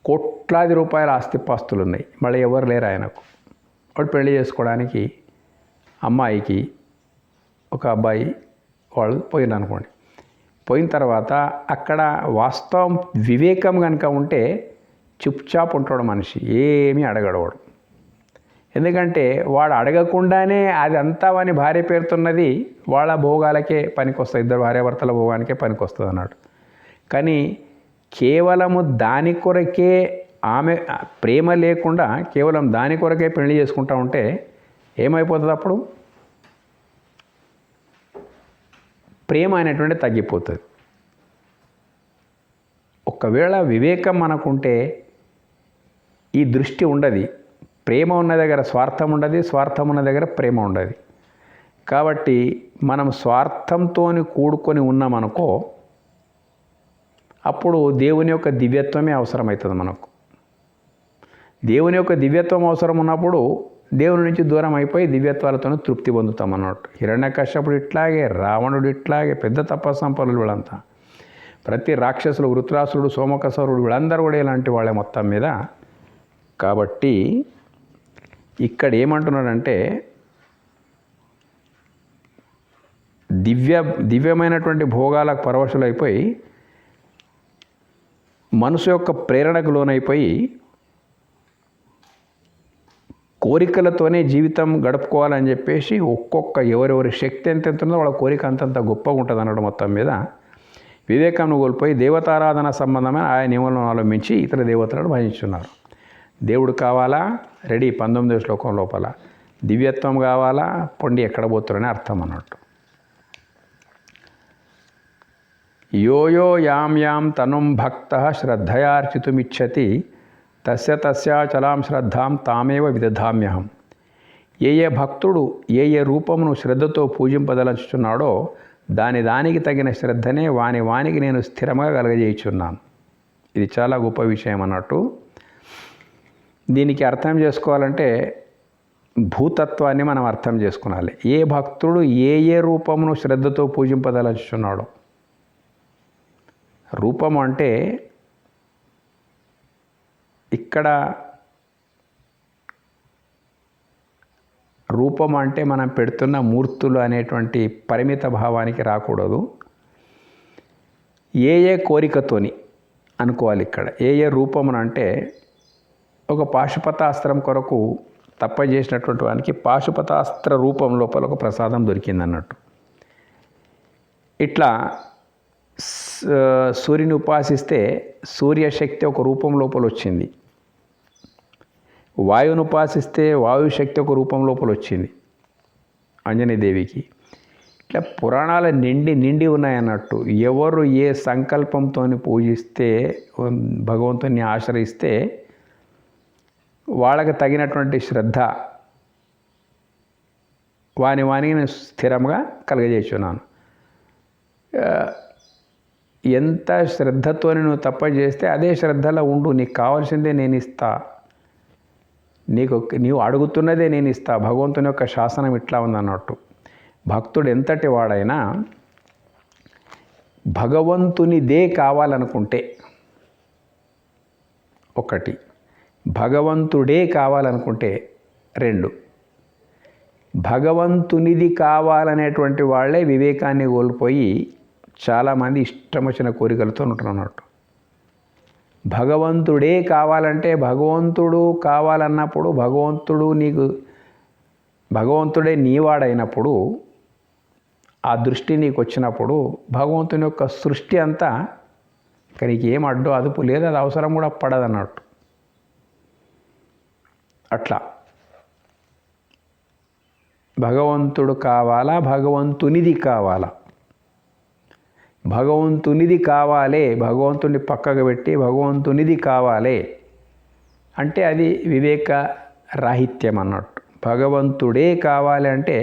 కోట్లాది రూపాయల ఆస్తిపాస్తులు ఉన్నాయి, మళ్ళీ ఎవరు లేరు ఆయనకు. వాడు పెళ్లి చేసుకోవడానికి అమ్మాయికి ఒక అబ్బాయి వాళ్ళు పోయిన అనుకోండి. పోయిన తర్వాత అక్కడ వాస్తవం వివేకం కనుక ఉంటే చుప్చాప్ ఉంటాడు మనిషి, ఏమీ అడగడవాడు. ఎందుకంటే వాడు అడగకుండానే అది అంతా వాని భార్య పేరుతున్నది వాళ్ళ భోగాలకే పనికొస్తుంది, ఇద్దరు భార్యాభర్తల భోగానికే పనికొస్తుంది అన్నాడు. కానీ కేవలము దాని కొరకే ఆమె ప్రేమ లేకుండా కేవలం దాని కొరకే పెళ్లి చేసుకుంటా ఉంటే ఏమైపోతుంది, అప్పుడు ప్రేమ అనేటువంటి తగ్గిపోతుంది. ఒకవేళ వివేకం మనకుంటే ఈ దృష్టి ఉండదు. ప్రేమ ఉన్న దగ్గర స్వార్థం ఉండదు, స్వార్థం ఉన్న దగ్గర ప్రేమ ఉండదు. కాబట్టి మనం స్వార్థంతో కూడుకొని ఉన్నామనుకో, అప్పుడు దేవుని యొక్క దివ్యత్వమే అవసరమవుతుంది మనకు. దేవుని యొక్క దివ్యత్వం అవసరం ఉన్నప్పుడు దేవుని నుంచి దూరం అయిపోయి దివ్యత్వాలతో తృప్తి పొందుతాం అన్నట్టు. హిరణ్యకశ్యపుడు ఇట్లాగే, రావణుడు ఇట్లాగే, పెద్ద తపస్సంపన్నులు వీళ్ళంతా, ప్రతి రాక్షసులు, వృత్రాసురుడు, సోమకసరుడు, వీళ్ళందరూ కూడా ఇలాంటి వాళ్ళే మొత్తం మీద. కాబట్టి ఇక్కడ ఏమంటున్నాడంటే, దివ్యమైనటువంటి భోగాలకు పరవశులైపోయి మనసు యొక్క ప్రేరణకు లోనైపోయి కోరికలతోనే జీవితం గడుపుకోవాలని చెప్పేసి ఎవరెవరి శక్తి ఎంత ఉంటుందో వాళ్ళ కోరిక అంతంత గొప్పగా ఉంటుంది అన్నట్టు. మొత్తం మీద వివేకాన్ని కోల్పోయి దేవతారాధన సంబంధమైన ఆయా నియమాలను అవలంబించి ఇతర దేవతలను భజించున్నారు. దేవుడు కావాలా, రెడీ 19వ శ్లోకం లోపల. దివ్యత్వం కావాలా, పొండి ఎక్కడ పోతారని అర్థం అన్నట్టు. యో యాం తనుం భక్త శ్రద్ధయార్చితుమిచ్చతి తస్యాచలాం శ్రద్ధాం తామేవ విదధామ్యహం. ఏ భక్తుడు ఏ రూపమును శ్రద్ధతో పూజింపదలంచుచున్నాడో దానికి తగిన శ్రద్ధనే వానికి నేను స్థిరంగా కలగజేయుచున్నాను. ఇది చాలా గొప్ప విషయం అన్నట్టు. దీనికి అర్థం చేసుకోవాలంటే భూతత్వాన్ని మనం అర్థం చేసుకోవాలి. ఏ భక్తుడు ఏ రూపమును శ్రద్ధతో పూజింపదలంచుచున్నాడో, రూపం అంటే ఇక్కడ రూపం అంటే మనం పెడుతున్న మూర్తులు అనేటువంటి పరిమిత భావానికి రాకూడదు. ఏ కోరికతోని అనుకోవాలి. ఇక్కడ ఏ రూపమును అంటే ఒక పాశుపతాస్త్రం కొరకు తప్ప చేసినటువంటి వానికి పాశుపతాస్త్ర రూపం లోపల ఒక ప్రసాదం దొరికిందన్నట్టు. ఇట్లా సూర్యుని ఉపాసిస్తే సూర్యశక్తి ఒక రూపం లోపల వచ్చింది. వాయువును ఉపాసిస్తే వాయుశక్తి ఒక రూపం లోపల వచ్చింది ఆంజనేయదేవికి. ఇట్లా పురాణాలు నిండి ఉన్నాయన్నట్టు. ఎవరు ఏ సంకల్పంతో పూజిస్తే, భగవంతుని ఆశ్రయిస్తే వాళ్ళకి తగినటువంటి శ్రద్ధ వానికి నేను స్థిరంగా కలుగజేస్తున్నాను. ఎంత శ్రద్ధతో నువ్వు తప్ప చేస్తే అదే శ్రద్ధలో ఉండు. నీకు కావాల్సిందే నేను ఇస్తా, నీవు అడుగుతున్నదే నేను ఇస్తా. భగవంతుని యొక్క శాసనం ఇట్లా ఉందన్నట్టు. భక్తుడు ఎంతటి వాడైనా భగవంతునిదే కావాలనుకుంటే, ఒకటి, భగవంతుడే కావాలనుకుంటే రెండు, భగవంతునిది కావాలనేటువంటి వాళ్ళే వివేకాన్ని కోల్పోయి చాలామంది ఇష్టం వచ్చిన కోరికలతో ఉంటున్నట్టు. భగవంతుడే కావాలంటే, భగవంతుడు కావాలన్నప్పుడు భగవంతుడే నీవాడైనప్పుడు, ఆ దృష్టి నీకు వచ్చినప్పుడు భగవంతుని యొక్క సృష్టి అంతా నీకు ఏం అడ్డు అదుపు లేదు, అది అవసరం కూడా పడదన్నట్టు. అట్లా భగవంతుడు కావాలా, భగవంతునిది కావాలా? భగవంతునిది కావాలే, భగవంతుని పక్కకు పెట్టి భగవంతునిది కావాలే అంటే అది వివేక రాహిత్యం అన్నట్టు. భగవంతుడే కావాలి అంటే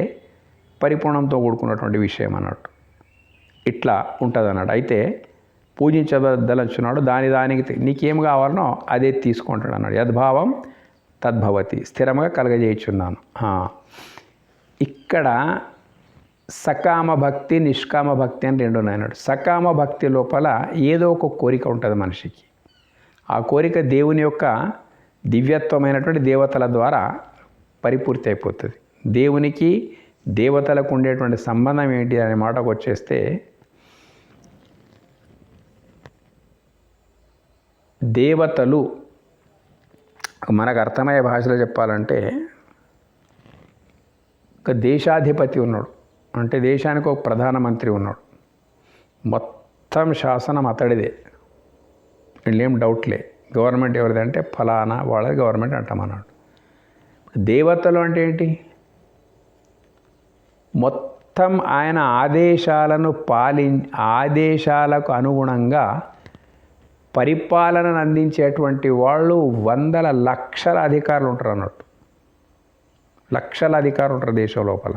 పరిపూర్ణంతో కూడుకున్నటువంటి విషయం అన్నట్టు. ఇట్లా ఉంటుంది అన్నాడు. అయితే పూజించదలుచున్నాడు, దానికి నీకేం కావాలనో అదే తీసుకుంటాడు అన్నాడు. యద్భావం తద్భవతి, స్థిరంగా కలగజేయుచున్నాను. ఇక్కడ సకామ భక్తి, నిష్కామ భక్తి అని రెండు ఉన్నాయన్నాడు. సకామ భక్తి లోపల ఏదో ఒక కోరిక ఉంటుంది మనిషికి. ఆ కోరిక దేవుని యొక్క దివ్యత్వమైనటువంటి దేవతల ద్వారా పరిపూర్తి అయిపోతుంది. దేవునికి దేవతలకు ఉండేటువంటి సంబంధం ఏంటి అనే మాటకు వచ్చేస్తే, దేవతలు మనకు అర్థమయ్యే భాషలో చెప్పాలంటే, ఒక దేశాధిపతి ఉన్నాడు, అంటే దేశానికి ఒక ప్రధానమంత్రి ఉన్నాడు, మొత్తం శాసనం అతడిదే, వీళ్ళేం డౌట్లే. గవర్నమెంట్ ఎవరిది అంటే ఫలానా వాళ్ళది గవర్నమెంట్ అంటామన్నాడు. దేవతలు అంటే ఏంటి? మొత్తం ఆయన ఆదేశాలకు అనుగుణంగా పరిపాలనను అందించేటువంటి వాళ్ళు వందల లక్షల అధికారులు ఉంటారు అన్నట్టు. లక్షల అధికారులు ఉంటారు దేశం లోపల.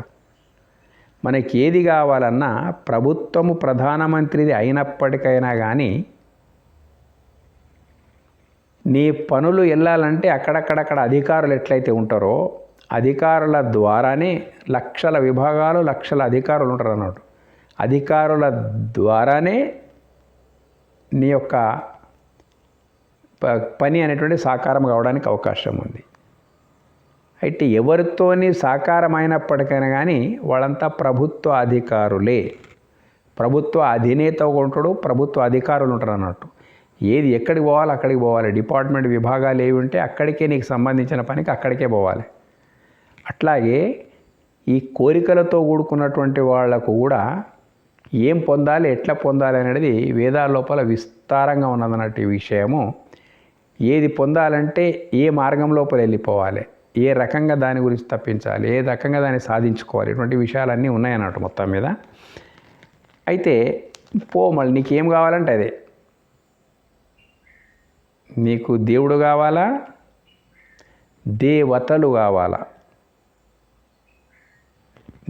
మనకి ఏది కావాలన్నా ప్రభుత్వము ప్రధానమంత్రిది అయినప్పటికైనా కానీ నీ పనులు వెళ్ళాలంటే అక్కడక్కడ అధికారులు ఎట్లయితే ఉంటారో అధికారుల ద్వారానే లక్షల విభాగాలు, లక్షల అధికారులు ఉంటారు అన్నట్టు. అధికారుల ద్వారానే నీ యొక్క పని అనేటువంటి సాకారం కావడానికి అవకాశం ఉంది. అయితే ఎవరితోని సాకారం అయినప్పటికైనా కానీ వాళ్ళంతా ప్రభుత్వ అధికారులే. ప్రభుత్వ అధినేత ఉంటాడు, ప్రభుత్వ అధికారులు ఉంటారు అన్నట్టు. ఏది ఎక్కడికి పోవాలి అక్కడికి పోవాలి. డిపార్ట్మెంట్ విభాగాలు ఏవి ఉంటే అక్కడికే నీకు సంబంధించిన పనికి అక్కడికే పోవాలి. అట్లాగే ఈ కోరికలతో కూడుకున్నటువంటి వాళ్లకు కూడా ఏం పొందాలి, ఎట్లా పొందాలి అనేది వేదాల లోపల విస్తారంగా ఉన్నదన్నట్టు ఈ విషయము. ఏది పొందాలంటే ఏ మార్గం లోపల వెళ్ళిపోవాలి, ఏ రకంగా దాని గురించి తప్పించాలి, ఏ రకంగా దాన్ని సాధించుకోవాలి, ఇటువంటి విషయాలన్నీ ఉన్నాయన్నట్టు మొత్తం మీద. అయితే మళ్ళీ నీకేం కావాలంటే అదే. నీకు దేవుడు కావాలా, దేవతలు కావాలా?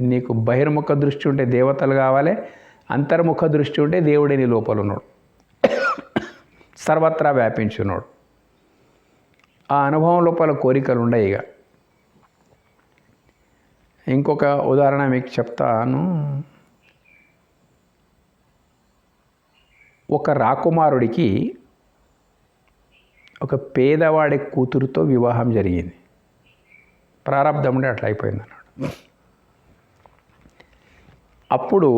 నీకు బహిర్ముఖ దృష్టి ఉంటే దేవతలు కావాలి, అంతర్ముఖ దృష్టి ఉంటే దేవుడే నీ లోపల ఉన్నాడు, సర్వత్రా వ్యాపించున్నాడు. ఆ అనుభవం లోపల కోరికలు ఉన్నాయి. ఇక ఇంకొక ఉదాహరణ మీకు చెప్తాను. ఒక రాకుమారుడికి ఒక పేదవాడి కూతురుతో వివాహం జరిగింది. ప్రారంధం ఉండే అట్లా అయిపోయింది అన్నాడు. అప్పుడు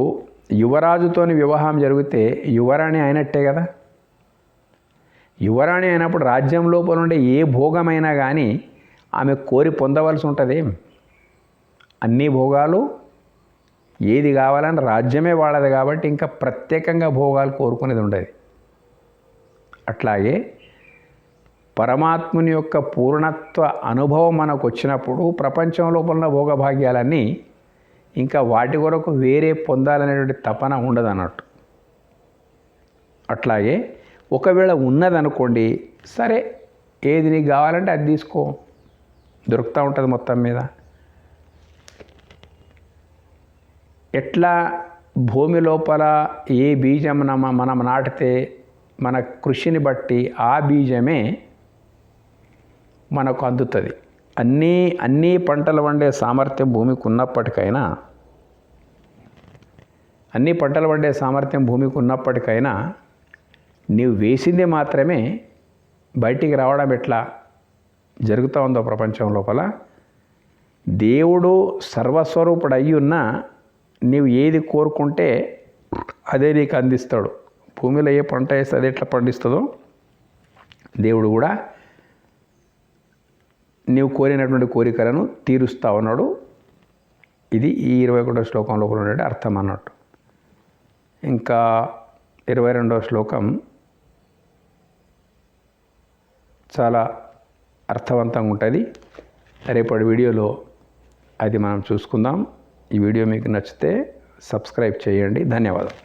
యువరాజుతోని వివాహం జరిగితే యువరాణి అయినట్టే కదా. యువరాణి అయినప్పుడు రాజ్యం లోపల ఉండే ఏ భోగమైనా కానీ ఆమె కోరి పొందవలసి ఉంటుంది. అన్ని భోగాలు ఏది కావాలని రాజ్యమే వాళ్ళది కాబట్టి ఇంకా ప్రత్యేకంగా భోగాలు కోరుకునేది ఉండదు. అట్లాగే పరమాత్ముని యొక్క పూర్ణత్వ అనుభవం మనకు వచ్చినప్పుడు ప్రపంచం లోపల ఉన్న భోగభాగ్యాలన్నీ ఇంకా వాటి కొరకు వేరే పొందాలనేటువంటి తపన ఉండదు అన్నట్టు. అట్లాగే ఒకవేళ ఉన్నదనుకోండి, సరే ఏది నీకు కావాలంటే అది తీసుకో, దొరుకుతూ ఉంటుంది మొత్తం మీద. ఎట్లా భూమి లోపల ఏ బీజం మనం నాటితే మన కృషిని బట్టి ఆ బీజమే మనకు అందుతుంది. అన్నీ పంటలు పండే సామర్థ్యం భూమికి ఉన్నప్పటికైనా నీవు వేసింది మాత్రమే బయటికి రావడం ఎట్లా జరుగుతూ ఉందో ప్రపంచం లోపల, దేవుడు సర్వస్వరూపుడు అయ్యి ఉన్నా నీవు ఏది కోరుకుంటే అదే నీకు అందిస్తాడు. భూమిలో ఏ పంట వేస్తే అది ఎట్లా పండిస్తుందో దేవుడు కూడా నీవు కోరినటువంటి కోరికలను తీరుస్తూ ఉన్నాడు. ఇది ఈ 21వ శ్లోకం లోపల ఉండే అర్థం అన్నట్టు. ఇంకా 22వ శ్లోకం చాలా అర్థవంతంగా ఉంటుంది. రేపటి వీడియోలో అది మనం చూసుకుందాం. ఈ వీడియో మీకు నచ్చితే సబ్స్క్రైబ్ చేయండి. ధన్యవాదాలు.